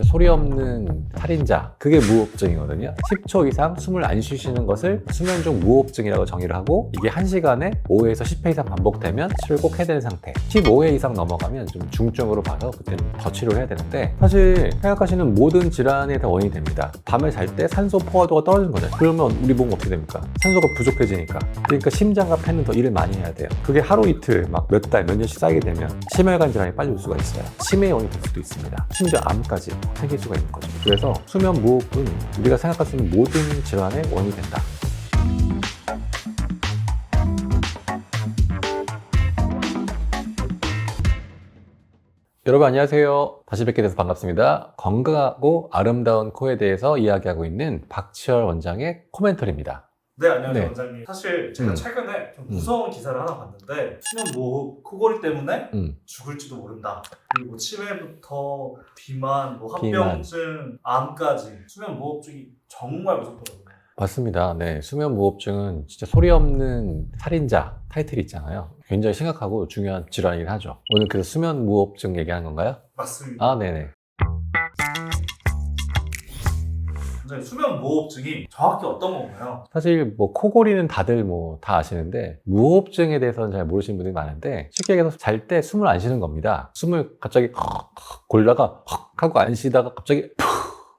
소리 없는 살인자, 그게 무호흡증이거든요. 10초 이상 숨을 안 쉬시는 것을 수면 중 무호흡증이라고 정의를 하고, 이게 1시간에 5회에서 10회 이상 반복되면 치료를 꼭 해야 되는 상태. 15회 이상 넘어가면 좀 중증으로 봐서 그때는 더 치료를 해야 되는데, 사실 생각하시는 모든 질환의 다 원인이 됩니다. 밤에 잘 때 산소 포화도가 떨어지는 거죠. 그러면 우리 몸은 어떻게 됩니까? 산소가 부족해지니까. 그러니까 심장과 폐는 더 일을 많이 해야 돼요. 그게 하루 이틀 막 몇 달, 몇 년씩 쌓이게 되면 심혈관 질환이 빨리 올 수가 있어요. 치매의 원인이 될 수도 있습니다. 심지어 암까지 생길 수가 있는 거죠. 그래서 수면 무호흡은 우리가 생각할 수 있는 모든 질환의 원인이 된다. 여러분 안녕하세요. 다시 뵙게 돼서 반갑습니다. 건강하고 아름다운 코에 대해서 이야기하고 있는 박치열 원장의 코멘터리입니다. 네, 안녕하세요, 네. 원장님. 사실 제가 최근에 좀 무서운 기사를 하나 봤는데 수면 무호흡, 코골이 때문에 죽을지도 모른다. 그리고 치매부터 비만, 합병증, 암까지 수면 무호흡증이 정말 무섭더라고요. 맞습니다. 네, 수면 무호흡증은 진짜 소리 없는 살인자 타이틀이 있잖아요. 굉장히 심각하고 중요한 질환이긴 하죠. 오늘 그래서 수면 무호흡증 얘기하는 건가요? 맞습니다. 아, 네네. 원장님, 수면 무호흡증이 정확히 어떤 건가요? 사실 코골이는 다들 다 아시는데 무호흡증에 대해서는 잘 모르시는 분들이 많은데, 쉽게 얘기해서 잘 때 숨을 안 쉬는 겁니다. 숨을 갑자기 골다가 하고 안 쉬다가 갑자기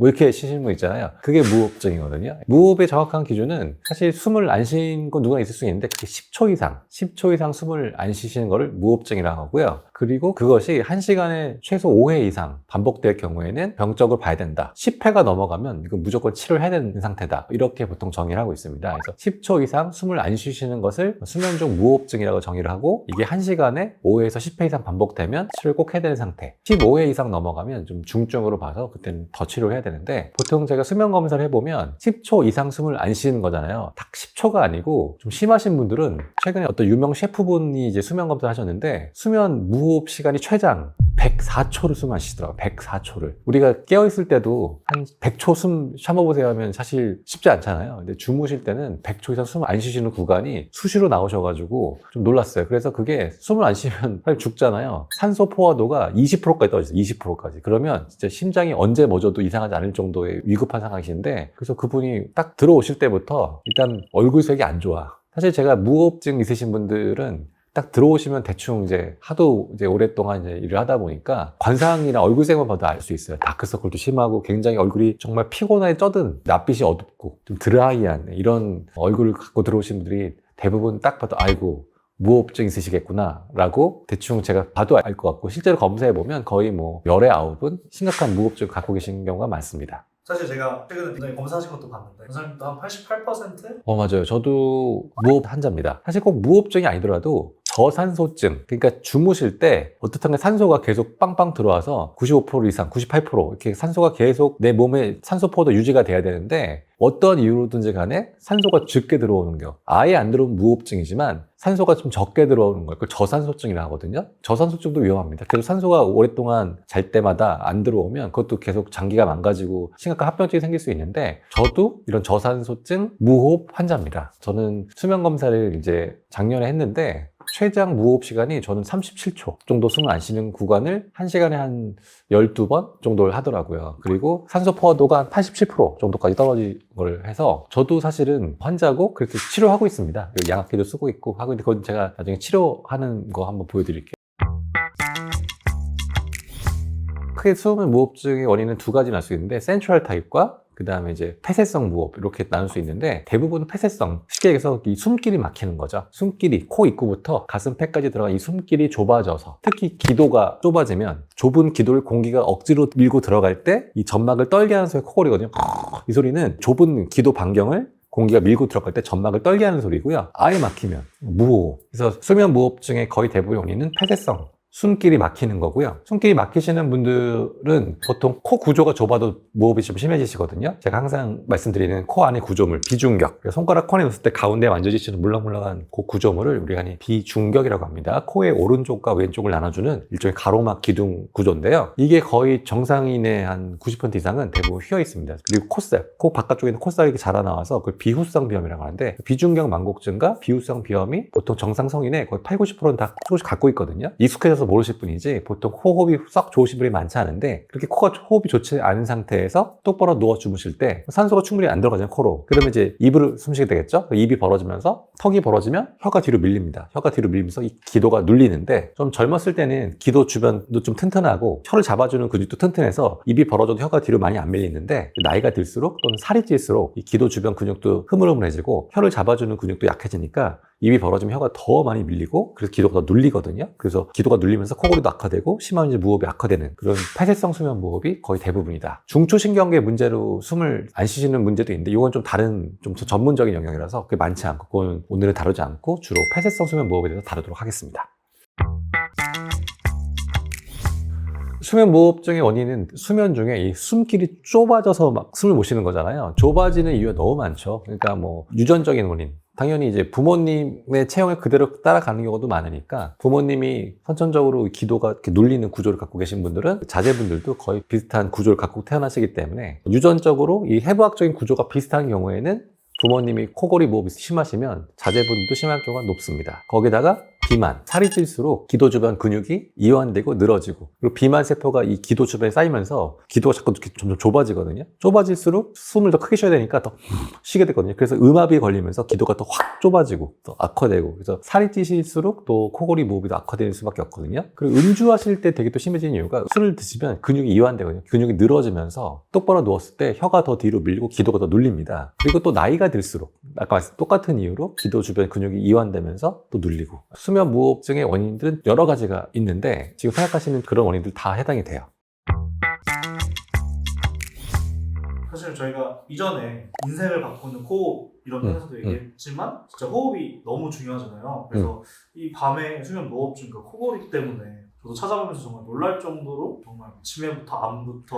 이렇게 쉬시는 분 있잖아요. 그게 무호흡증이거든요. 무호흡의 정확한 기준은 사실 숨을 안 쉬는 건 누구나 있을 수 있는데, 그게 10초 이상 숨을 안 쉬시는 거를 무호흡증이라고 하고요. 그리고 그것이 1시간에 최소 5회 이상 반복될 경우에는 병적으로 봐야 된다. 10회가 넘어가면 이건 무조건 치료를 해야 되는 상태다. 이렇게 보통 정의를 하고 있습니다. 그래서 10초 이상 숨을 안 쉬시는 것을 수면 중 무호흡증이라고 정의를 하고, 이게 1시간에 5회에서 10회 이상 반복되면 치료를 꼭 해야 되는 상태. 15회 이상 넘어가면 좀 중증으로 봐서 그때는 더 치료를 해야 되는데, 보통 제가 수면 검사를 해보면 10초 이상 숨을 안 쉬는 거잖아요. 딱 10초가 아니고 좀 심하신 분들은, 최근에 어떤 유명 셰프분이 이제 수면 검사를 하셨는데 수면 무호흡 시간이 최장 104초를 숨 안 쉬더라고요. 104초를. 우리가 깨어있을 때도 한 100초 숨 참아보세요 하면 사실 쉽지 않잖아요. 근데 주무실 때는 100초 이상 숨을 안 쉬시는 구간이 수시로 나오셔가지고 좀 놀랐어요. 그래서 그게 숨을 안 쉬면 사실 죽잖아요. 산소 포화도가 20%까지 떨어졌어요. 20%까지. 그러면 진짜 심장이 언제 멎어도 이상하지 않을 정도의 위급한 상황이신데, 그래서 그분이 딱 들어오실 때부터 일단 얼굴색이 안 좋아. 사실 제가 무호흡증 있으신 분들은 딱 들어오시면 대충 하도 오랫동안 일을 하다 보니까 관상이나 얼굴색만 봐도 알 수 있어요. 다크서클도 심하고 굉장히 얼굴이 정말 피곤하게 쪄든, 낯빛이 어둡고 좀 드라이한 이런 얼굴을 갖고 들어오신 분들이 대부분 딱 봐도 아이고 무호흡증 있으시겠구나 라고 대충 제가 봐도 알 것 같고, 실제로 검사해보면 거의 열의 9은 심각한 무호흡증 갖고 계신 경우가 많습니다. 사실 제가 최근에 원장님 검사하신 것도 봤는데 원장님도 한 88%? 맞아요. 저도 무호흡 환자입니다. 사실 꼭 무호흡증이 아니더라도 저산소증, 그러니까 주무실 때 어떻든 산소가 계속 빵빵 들어와서 95% 이상, 98% 이렇게 산소가 계속 내 몸에 산소 포도 유지가 돼야 되는데, 어떤 이유로든지 간에 산소가 적게 들어오는 거, 아예 안 들어오면 무호흡증이지만 산소가 좀 적게 들어오는 걸 저산소증이라고 하거든요. 저산소증도 위험합니다. 계속 산소가 오랫동안 잘 때마다 안 들어오면 그것도 계속 장기가 망가지고 심각한 합병증이 생길 수 있는데, 저도 이런 저산소증 무호흡 환자입니다. 저는 수면 검사를 작년에 했는데 최장 무호흡 시간이 저는 37초 정도 숨을 안 쉬는 구간을 1시간에 한 12번 정도를 하더라고요. 그리고 산소 포화도가 한 87% 정도까지 떨어진 걸 해서, 저도 사실은 환자고 그렇게 치료하고 있습니다. 양압기도 쓰고 있고 하고 있는데, 그건 제가 나중에 치료하는 거 한번 보여드릴게요. 크게 수면 무호흡증의 원인은 두 가지 날 수 있는데, 센트럴 타입과 그 다음에 폐쇄성 무호흡 이렇게 나눌 수 있는데, 대부분 폐쇄성, 쉽게 얘기해서 이 숨길이 막히는 거죠. 숨길이 코 입구부터 가슴 폐까지 들어간 이 숨길이 좁아져서, 특히 기도가 좁아지면 좁은 기도를 공기가 억지로 밀고 들어갈 때 이 점막을 떨게 하는 소리가 코골이거든요. 이 소리는 좁은 기도 반경을 공기가 밀고 들어갈 때 점막을 떨게 하는 소리고요. 아예 막히면 무호흡. 그래서 수면 무호흡증의 거의 대부분의 원인은 폐쇄성, 숨길이 막히는 거고요. 숨길이 막히시는 분들은 보통 코 구조가 좁아도 무호흡이 좀 심해지시거든요. 제가 항상 말씀드리는 코 안의 구조물, 비중격. 손가락 코안에 넣었을 때 가운데 만져지시는 물렁물렁한 그 구조물을 우리가 비중격이라고 합니다. 코의 오른쪽과 왼쪽을 나눠주는 일종의 가로막 기둥 구조인데요. 이게 거의 정상인의 한 90% 이상은 대부분 휘어 있습니다. 그리고 콧살, 코 바깥쪽에 있는 콧살이 이렇게 자라나와서 그걸 비후성 비염이라고 하는데, 비중격 망곡증과 비후성 비염이 보통 정상 성인의 거의 80-90%는 다 조금씩 갖고 있거든요. 익숙해져서 없어서 모르실 분이지 보통 호흡이 썩 좋으신 분이 많지 않은데 그렇게 코가 호흡이 좋지 않은 상태에서 똑바로 누워 주무실 때 산소가 충분히 안 들어가잖아요, 코로. 그러면 이제 입으로 숨쉬게 되겠죠? 입이 벌어지면서 턱이 벌어지면 혀가 뒤로 밀립니다. 혀가 뒤로 밀리면서 이 기도가 눌리는데 좀 젊었을 때는 기도 주변도 좀 튼튼하고 혀를 잡아주는 근육도 튼튼해서 입이 벌어져도 혀가 뒤로 많이 안 밀리는데 나이가 들수록 또는 살이 찔수록 이 기도 주변 근육도 흐물흐물해지고 혀를 잡아주는 근육도 약해지니까 입이 벌어지면 혀가 더 많이 밀리고 그래서 기도가 더 눌리거든요. 그래서 기도가 눌리면서 코골이도 악화되고 심하면 이제 무호흡이 악화되는 그런 폐쇄성 수면 무호흡이 거의 대부분이다. 중추신경계 문제로 숨을 안 쉬시는 문제도 있는데 이건 좀 다른 좀 더 전문적인 영역이라서 그게 많지 않고 그건 오늘은 다루지 않고 주로 폐쇄성 수면 무호흡에 대해서 다루도록 하겠습니다. 수면 무호흡증의 원인은 수면 중에 이 숨길이 좁아져서 막 숨을 못 쉬는 거잖아요. 좁아지는 이유가 너무 많죠. 그러니까 뭐 유전적인 원인. 당연히 이제 부모님의 체형을 그대로 따라가는 경우도 많으니까 부모님이 선천적으로 기도가 이렇게 눌리는 구조를 갖고 계신 분들은 자제분들도 거의 비슷한 구조를 갖고 태어나시기 때문에 유전적으로 이 해부학적인 구조가 비슷한 경우에는 부모님이 코골이 무호흡이 심하시면 자제분도 심할 경우가 높습니다. 거기다가 비만, 살이 찔수록 기도 주변 근육이 이완되고 늘어지고 그리고 비만 세포가 이 기도 주변에 쌓이면서 기도가 자꾸 점점 좁아지거든요. 좁아질수록 숨을 더 크게 쉬어야 되니까 더 쉬게 되거든요. 그래서 음압이 걸리면서 기도가 더 확 좁아지고 또 악화되고 그래서 살이 찌실수록 또 코골이 무호흡이 더 악화되는 수밖에 없거든요. 그리고 음주하실 때 되게 또 심해지는 이유가 술을 드시면 근육이 이완되거든요. 근육이 늘어지면서 똑바로 누웠을 때 혀가 더 뒤로 밀리고 기도가 더 눌립니다. 그리고 또 나이가 들수록 아까 말씀 똑같은 이유로 기도 주변 근육이 이완되면서 또 눌리고 수면 무호흡증의 원인들은 여러 가지가 있는데 지금 생각하시는 그런 원인들 다 해당이 돼요. 사실 저희가 이전에 인생을 바꾸는 호흡 이런 데서도 얘기했지만 진짜 호흡이 너무 중요하잖아요. 그래서 이 밤에 수면 무호흡증, 그 코골이 때문에 저도 찾아보면서 정말 놀랄 정도로 정말 치매부터 암부터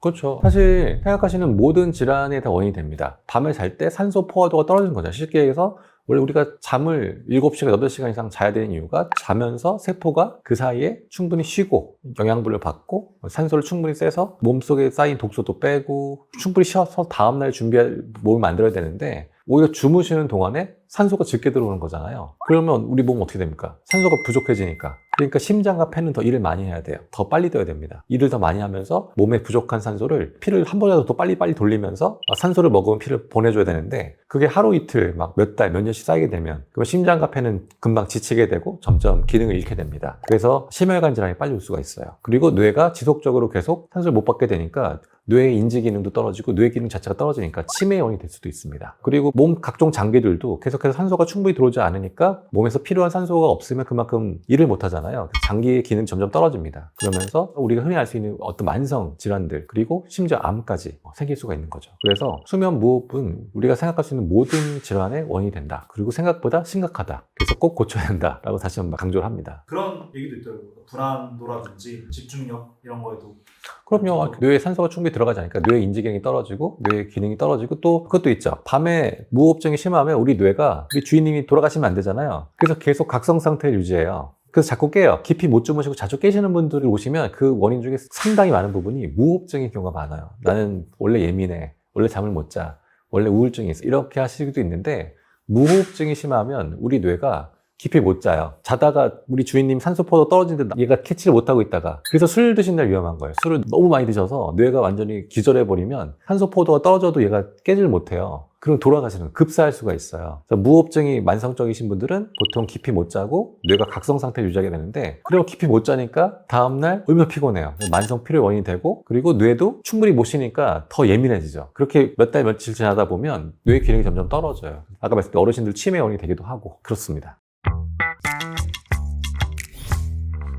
그렇죠. 사실 생각하시는 모든 질환에 다 원인이 됩니다. 밤에 잘 때 산소 포화도가 떨어지는 거죠. 쉽게 얘기해서 원래 우리가 잠을 7시간, 8시간 이상 자야 되는 이유가 자면서 세포가 그 사이에 충분히 쉬고 영양분을 받고 산소를 충분히 쐬서 몸속에 쌓인 독소도 빼고 충분히 쉬어서 다음날 준비할 몸을 만들어야 되는데 오히려 주무시는 동안에 산소가 적게 들어오는 거잖아요. 그러면 우리 몸은 어떻게 됩니까? 산소가 부족해지니까. 그러니까 심장과 폐는 더 일을 많이 해야 돼요. 더 빨리 떠야 됩니다. 일을 더 많이 하면서 몸에 부족한 산소를 피를 한 번이라도 더 빨리빨리 돌리면서 산소를 먹으면 피를 보내줘야 되는데 그게 하루 이틀 막 몇 달, 몇 년씩 쌓이게 되면 그럼 심장과 폐는 금방 지치게 되고 점점 기능을 잃게 됩니다. 그래서 심혈관 질환이 빨리 올 수가 있어요. 그리고 뇌가 지속적으로 계속 산소를 못 받게 되니까 뇌의 인지 기능도 떨어지고 뇌 기능 자체가 떨어지니까 치매의 원인이 될 수도 있습니다. 그리고 몸 각종 장기들도 계속해서 산소가 충분히 들어오지 않으니까 몸에서 필요한 산소가 없으면 그만큼 일을 못 하잖아요. 장기의 기능이 점점 떨어집니다. 그러면서 우리가 흔히 알 수 있는 어떤 만성 질환들 그리고 심지어 암까지 생길 수가 있는 거죠. 그래서 수면 무호흡은 우리가 생각할 수 있는 모든 질환의 원인이 된다. 그리고 생각보다 심각하다. 그래서 꼭 고쳐야 한다라고 다시 한번 강조를 합니다. 그런 얘기도 있더라고요. 불안도라든지 집중력 이런 거에도 그럼요. 뇌에 산소가 충분히 들어가지 않으니까 뇌의 인지기능이 떨어지고 뇌의 기능이 떨어지고 또 그것도 있죠. 밤에 무호흡증이 심하면 우리 뇌가 우리 주인님이 돌아가시면 안 되잖아요. 그래서 계속 각성 상태를 유지해요. 그래서 자꾸 깨요. 깊이 못 주무시고 자주 깨시는 분들이 오시면 그 원인 중에 상당히 많은 부분이 무호흡증인 경우가 많아요. 나는 원래 예민해. 원래 잠을 못 자. 원래 우울증이 있어. 이렇게 하실 수도 있는데 무호흡증이 심하면 우리 뇌가 깊이 못 자요. 자다가 우리 주인님 산소포도 떨어지는데 얘가 캐치를 못하고 있다가 그래서 술 드신 날 위험한 거예요. 술을 너무 많이 드셔서 뇌가 완전히 기절해버리면 산소포도가 떨어져도 얘가 깨질 못해요. 그럼 돌아가시는 급사할 수가 있어요. 그래서 무호흡증이 만성적이신 분들은 보통 깊이 못 자고 뇌가 각성 상태를 유지하게 되는데 그리고 깊이 못 자니까 다음날 얼마나 피곤해요. 만성 피로의 원인이 되고 그리고 뇌도 충분히 못 쉬니까 더 예민해지죠. 그렇게 몇 달 며칠 지나다 보면 뇌의 기능이 점점 떨어져요. 아까 말씀드린 어르신들 치매 원인이 되기도 하고 그렇습니다.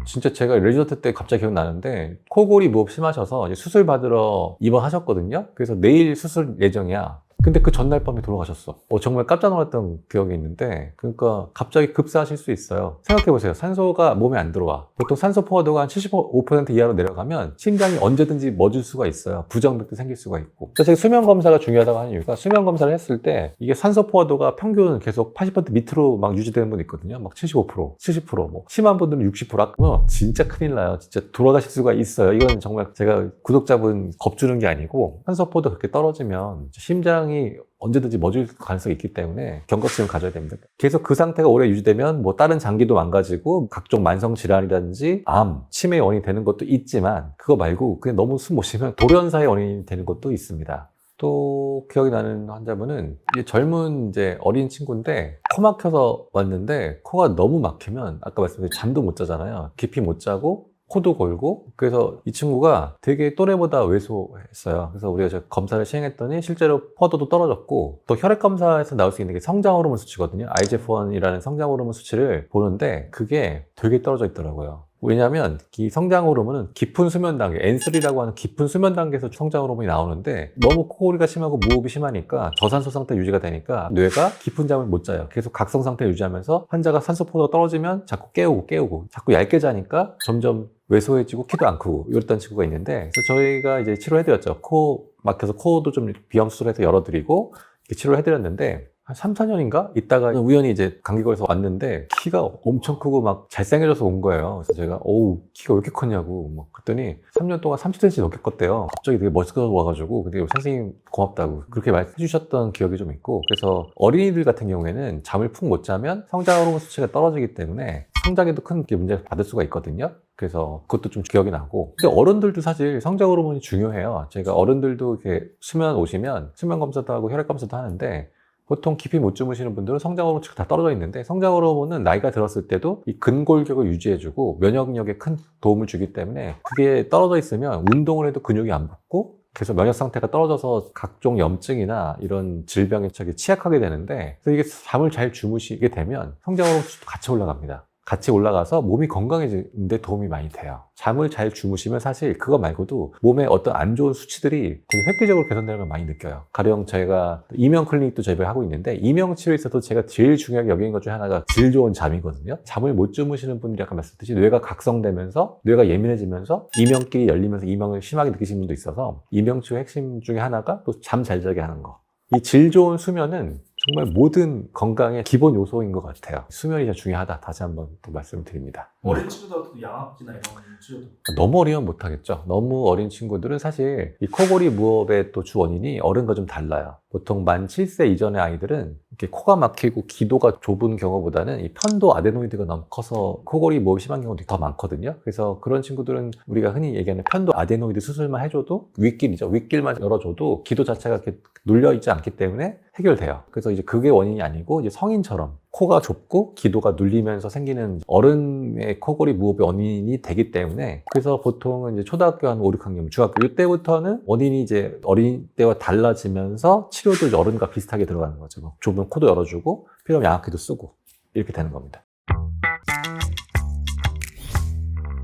진짜 제가 레지던트 때 갑자기 기억나는데 코골이 무호흡 심하셔서 이제 수술 받으러 입원하셨거든요. 그래서 내일 수술 예정이야. 근데 그 전날 밤에 돌아가셨어. 정말 깜짝 놀랐던 기억이 있는데 그러니까 갑자기 급사하실 수 있어요. 생각해보세요. 산소가 몸에 안 들어와. 보통 산소 포화도가 한 75% 이하로 내려가면 심장이 언제든지 멎을 수가 있어요. 부정맥도 생길 수가 있고. 그래서 제가 수면 검사가 중요하다고 하는 이유가 수면 검사를 했을 때 이게 산소 포화도가 평균 계속 80% 밑으로 막 유지되는 분이 있거든요. 막 75%, 70%, 뭐 심한 분들은 60%. 그러면 진짜 큰일 나요. 진짜 돌아가실 수가 있어요. 이건 정말 제가 구독자분 겁주는 게 아니고 산소 포화도 그렇게 떨어지면 심장 심장이 언제든지 멎을 가능성이 있기 때문에 경각심을 가져야 됩니다. 계속 그 상태가 오래 유지되면 뭐 다른 장기도 망가지고 각종 만성 질환이라든지 암, 치매의 원인이 되는 것도 있지만 그거 말고 그냥 너무 숨 못 쉬면 돌연사의 원인이 되는 것도 있습니다. 또 기억이 나는 환자분은 이제 젊은 이제 어린 친구인데 코 막혀서 왔는데 코가 너무 막히면 아까 말씀드린 잠도 못 자잖아요. 깊이 못 자고 코도 골고 그래서 이 친구가 되게 또래보다 왜소했어요. 그래서 우리가 저 검사를 시행했더니 실제로 포도도 떨어졌고 또 혈액 검사에서 나올 수 있는 게 성장 호르몬 수치거든요. IGF-1이라는 성장 호르몬 수치를 보는데 그게 되게 떨어져 있더라고요. 왜냐하면 이 성장 호르몬은 깊은 수면 단계, N3라고 하는 깊은 수면 단계에서 성장 호르몬이 나오는데 너무 코골이가 심하고 무호흡이 심하니까 저산소 상태 유지가 되니까 뇌가 깊은 잠을 못 자요. 계속 각성 상태 유지하면서 환자가 산소 포도가 떨어지면 자꾸 깨우고 자꾸 얇게 자니까 점점 왜소해지고 키도 안 크고 이랬던 친구가 있는데 그래서 저희가 이제 치료해드렸죠. 코 막혀서 코도 좀 비염 수술해서 열어드리고 치료를 해드렸는데 한 3, 4년인가? 있다가 우연히 이제 감기 걸려서 왔는데 키가 엄청 크고 막 잘생겨져서 온 거예요. 그래서 제가 어우 키가 왜 이렇게 컸냐고 막 그랬더니 3년 동안 30cm 넘게 컸대요. 갑자기 되게 멋있어져 와가지고 근데 선생님 고맙다고 그렇게 말해 주셨던 기억이 좀 있고 그래서 어린이들 같은 경우에는 잠을 푹 못 자면 성장 호르몬 수치가 떨어지기 때문에 성장에도 큰 문제를 받을 수가 있거든요. 그래서 그것도 좀 기억이 나고 근데 어른들도 사실 성장 호르몬이 중요해요. 제가 어른들도 이렇게 수면 오시면 수면 검사도 하고 혈액 검사도 하는데 보통 깊이 못 주무시는 분들은 성장 호르몬치가 다 떨어져 있는데 성장 호르몬은 나이가 들었을 때도 이 근골격을 유지해주고 면역력에 큰 도움을 주기 때문에 그게 떨어져 있으면 운동을 해도 근육이 안 붙고 그래서 면역 상태가 떨어져서 각종 염증이나 이런 질병에 취약하게 되는데 그래서 이게 잠을 잘 주무시게 되면 성장 호르몬치도 같이 올라갑니다. 같이 올라가서 몸이 건강해지는 데 도움이 많이 돼요. 잠을 잘 주무시면 사실 그거 말고도 몸에 어떤 안 좋은 수치들이 되게 획기적으로 개선되는 걸 많이 느껴요. 가령 저희가 이명 클리닉도 저희가 하고 있는데 이명 치료에서도 제가 제일 중요하게 여기는 것 중에 하나가 질 좋은 잠이거든요. 잠을 못 주무시는 분들이 아까 말씀드렸듯이 뇌가 각성되면서 뇌가 예민해지면서 이명길이 열리면서 이명을 심하게 느끼시는 분도 있어서 이명 치료의 핵심 중에 하나가 또 잠 잘 자게 하는 거. 이 질 좋은 수면은 정말 모든 건강의 기본 요소인 것 같아요. 수면이 진짜 중요하다. 다시 한번 또 말씀을 드립니다. 어린 친구들도 양압기나 이런 치료도 너무 어리면 못하겠죠. 너무 어린 친구들은 사실 이 코골이 무호흡의 또 주 원인이 어른과 좀 달라요. 보통 만 7세 이전의 아이들은 이렇게 코가 막히고 기도가 좁은 경우보다는 이 편도 아데노이드가 너무 커서 코골이 무호흡이 심한 경우도 더 많거든요. 그래서 그런 친구들은 우리가 흔히 얘기하는 편도 아데노이드 수술만 해줘도 윗길이죠. 윗길만 열어줘도 기도 자체가 이렇게 눌려있지 않기 때문에 해결돼요. 그래서 이제 그게 원인이 아니고 이제 성인처럼 코가 좁고 기도가 눌리면서 생기는 어른의 코골이 무호흡의 원인이 되기 때문에 그래서 보통은 이제 초등학교 한 5, 6학년, 중학교 이때부터는 원인이 이제 어린 때와 달라지면서 치료도 이제 어른과 비슷하게 들어가는 거죠. 뭐 좁은 코도 열어주고 필요하면 양압기도 쓰고 이렇게 되는 겁니다.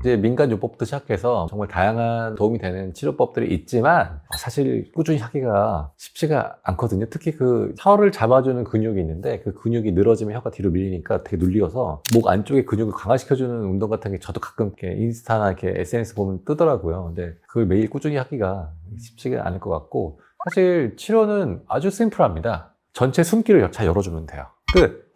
이제 민간요법부터 시작해서 정말 다양한 도움이 되는 치료법들이 있지만 사실 꾸준히 하기가 쉽지가 않거든요. 특히 그 혀를 잡아주는 근육이 있는데 그 근육이 늘어지면 혀가 뒤로 밀리니까 되게 눌려서 목 안쪽에 근육을 강화시켜주는 운동 같은 게 저도 가끔 이렇게 인스타나 이렇게 SNS 보면 뜨더라고요. 근데 그걸 매일 꾸준히 하기가 쉽지가 않을 것 같고 사실 치료는 아주 심플합니다. 전체 숨길을 잘 열어주면 돼요. 끝!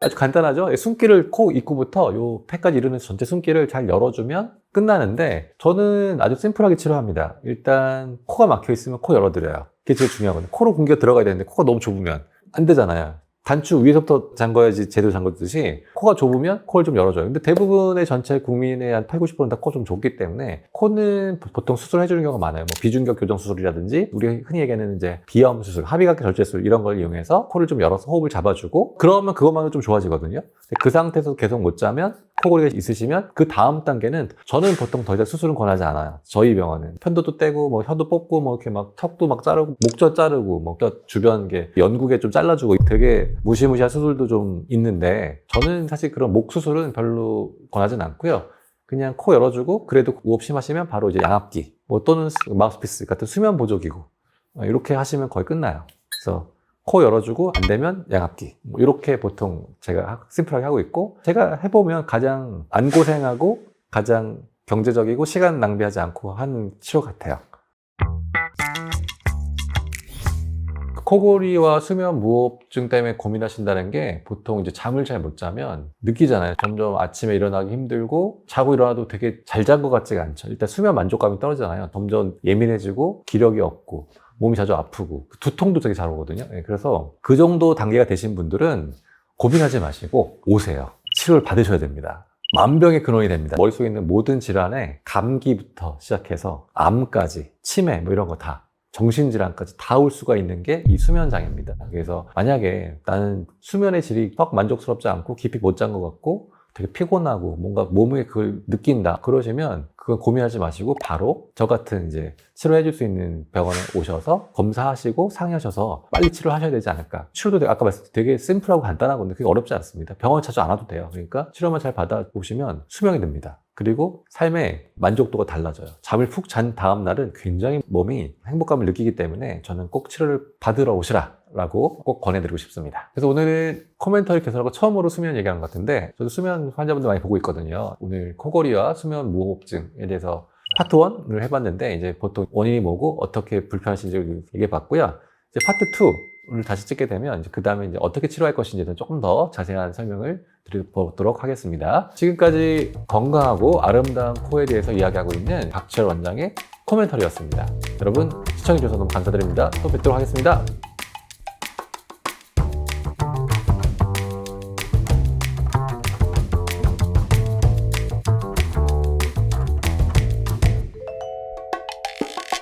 아주 간단하죠? 숨길을 코 입구부터 요 폐까지 이르는 전체 숨길을 잘 열어주면 끝나는데 저는 아주 심플하게 치료합니다. 일단 코가 막혀 있으면 코 열어드려요. 그게 제일 중요하거든요. 코로 공기가 들어가야 되는데 코가 너무 좁으면 안 되잖아요. 단추 위에서부터 잠궈야지 제대로 잠궜듯이 코가 좁으면 코를 좀 열어줘요. 근데 대부분의 전체 국민의 한 8, 90%는 다 코 좀 좁기 때문에 코는 보통 수술해주는 경우가 많아요. 뭐 비중격 교정 수술이라든지 우리 흔히 얘기하는 이제 비염 수술, 합의각계 절제술 이런 걸 이용해서 코를 좀 열어서 호흡을 잡아주고 그러면 그것만으로 좀 좋아지거든요. 그 상태에서 계속 못 자면 코골이가 있으시면 그 다음 단계는 저는 보통 더 이상 수술은 권하지 않아요. 저희 병원은 편도도 떼고 뭐 혀도 뽑고 뭐 이렇게 막 턱도 막 자르고 목젖 자르고 뭐 뼈 주변 게 연구개 좀 잘라주고 되게 무시무시한 수술도 좀 있는데 저는 사실 그런 목 수술은 별로 권하진 않고요. 그냥 코 열어주고 그래도 무호흡 심하시면 바로 이제 양압기 뭐 또는 마우스피스 같은 수면 보조기구 이렇게 하시면 거의 끝나요. 그래서 코 열어주고 안 되면 양압기 뭐 이렇게 보통 제가 심플하게 하고 있고 제가 해보면 가장 안 고생하고 가장 경제적이고 시간 낭비하지 않고 하는 치료 같아요. 코골이와 수면 무호흡증 때문에 고민하신다는 게 보통 이제 잠을 잘 못 자면 느끼잖아요. 점점 아침에 일어나기 힘들고 자고 일어나도 되게 잘 잔 것 같지가 않죠. 일단 수면 만족감이 떨어지잖아요. 점점 예민해지고 기력이 없고 몸이 자주 아프고 두통도 되게 잘 오거든요. 그래서 그 정도 단계가 되신 분들은 고민하지 마시고 오세요. 치료를 받으셔야 됩니다. 만병의 근원이 됩니다. 머릿속에 있는 모든 질환에 감기부터 시작해서 암까지, 치매 뭐 이런 거 다, 정신질환까지 다 올 수가 있는 게 이 수면장애입니다. 그래서 만약에 나는 수면의 질이 썩 만족스럽지 않고 깊이 못 잔 것 같고 되게 피곤하고 뭔가 몸에 그걸 느낀다 그러시면 그건 고민하지 마시고 바로 저 같은 이제 치료해 줄 수 있는 병원에 오셔서 검사하시고 상의하셔서 빨리 치료하셔야 되지 않을까. 치료도 아까 말씀드린 되게 심플하고 간단하거든요. 그게 어렵지 않습니다. 병원 자주 안 와도 돼요. 그러니까 치료만 잘 받아보시면 수명이 됩니다. 그리고 삶의 만족도가 달라져요. 잠을 푹 잔 다음 날은 굉장히 몸이 행복감을 느끼기 때문에 저는 꼭 치료를 받으러 오시라 라고 꼭 권해드리고 싶습니다. 그래서 오늘은 코멘터리 개설하고 처음으로 수면 얘기하는 것 같은데 저도 수면 환자분들 많이 보고 있거든요. 오늘 코골이와 수면 무호흡증에 대해서 파트 1을 해봤는데 이제 보통 원인이 뭐고 어떻게 불편하신지 얘기해봤고요. 이제 파트 2를 다시 찍게 되면 그 다음에 이제 어떻게 치료할 것인지는 조금 더 자세한 설명을 드리도록 하겠습니다. 지금까지 건강하고 아름다운 코에 대해서 이야기하고 있는 박철 원장의 코멘터리였습니다. 여러분 시청해주셔서 너무 감사드립니다. 또 뵙도록 하겠습니다.